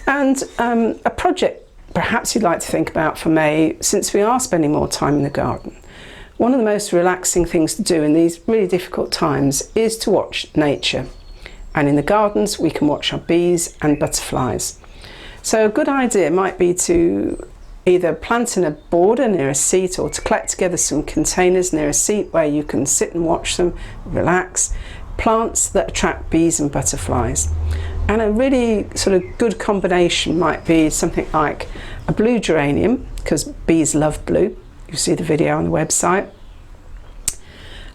And a project perhaps you'd like to think about for May, since we are spending more time in the garden. One of the most relaxing things to do in these really difficult times is to watch nature. And in the gardens we can watch our bees and butterflies. So a good idea might be to either plant in a border near a seat, or to collect together some containers near a seat where you can sit and watch them, relax. Plants that attract bees and butterflies. And a really sort of good combination might be something like a blue geranium, because bees love blue. You see the video on the website.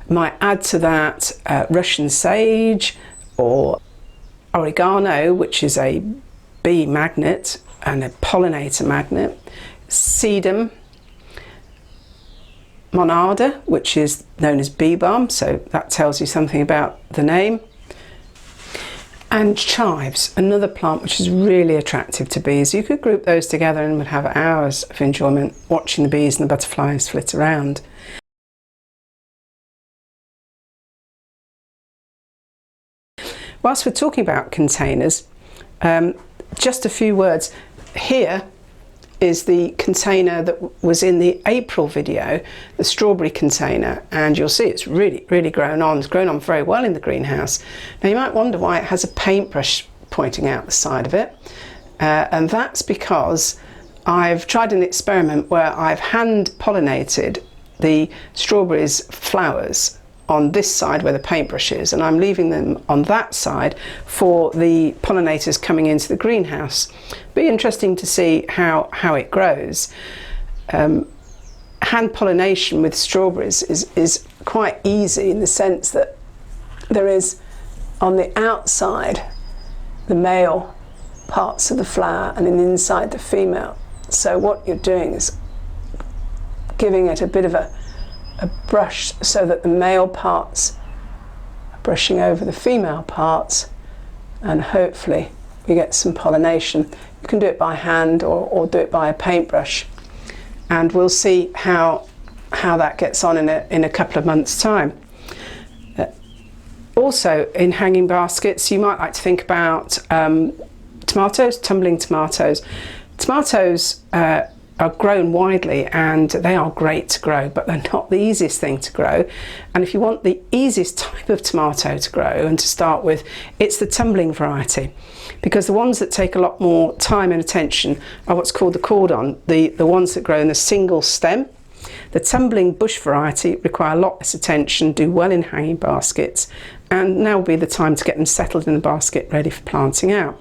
Might add to that Russian sage or oregano, which is a bee magnet and a pollinator magnet. Sedum, monarda, which is known as bee balm, so that tells you something about the name. And chives, another plant which is really attractive to bees. You could group those together and would have hours of enjoyment watching the bees and the butterflies flit around. Whilst we're talking about containers, just a few words. Here is the container that was in the April video, the strawberry container, and you'll see it's really grown on. It's grown on very well in the greenhouse. Now you might wonder why it has a paintbrush pointing out the side of it, and that's because I've tried an experiment where I've hand pollinated the strawberries flowers on this side where the paintbrush is, and I'm leaving them on that side for the pollinators coming into the greenhouse. Be interesting to see how it grows. Hand pollination with strawberries is quite easy in the sense that there is on the outside the male parts of the flower and then inside the female. So what you're doing is giving it a bit of a brush so that the male parts are brushing over the female parts, and hopefully we get some pollination. You can do it by hand or do it by a paintbrush, and we'll see how that gets on in a couple of months' time. Also in hanging baskets you might like to think about tomatoes, tumbling tomatoes. Tomatoes are grown widely and they are great to grow, but they're not the easiest thing to grow. And if you want the easiest type of tomato to grow and to start with, it's the tumbling variety, because the ones that take a lot more time and attention are what's called the cordon, the ones that grow in a single stem. The tumbling bush variety require a lot less attention, do well in hanging baskets, and now will be the time to get them settled in the basket ready for planting out.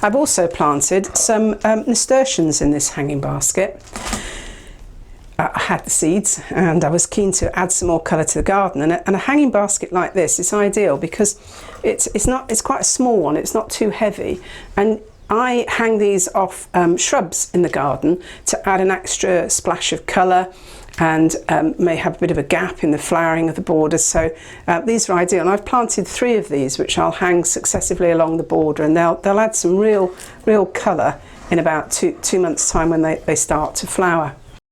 I've also planted some nasturtiums in this hanging basket. I had the seeds and I was keen to add some more colour to the garden, and a hanging basket like this is ideal because it's quite a small one, it's not too heavy, and I hang these off shrubs in the garden to add an extra splash of colour and may have a bit of a gap in the flowering of the borders, so these are ideal. And I've planted 3 of these which I'll hang successively along the border, and they'll add some real colour in about two months' time when they start to flower.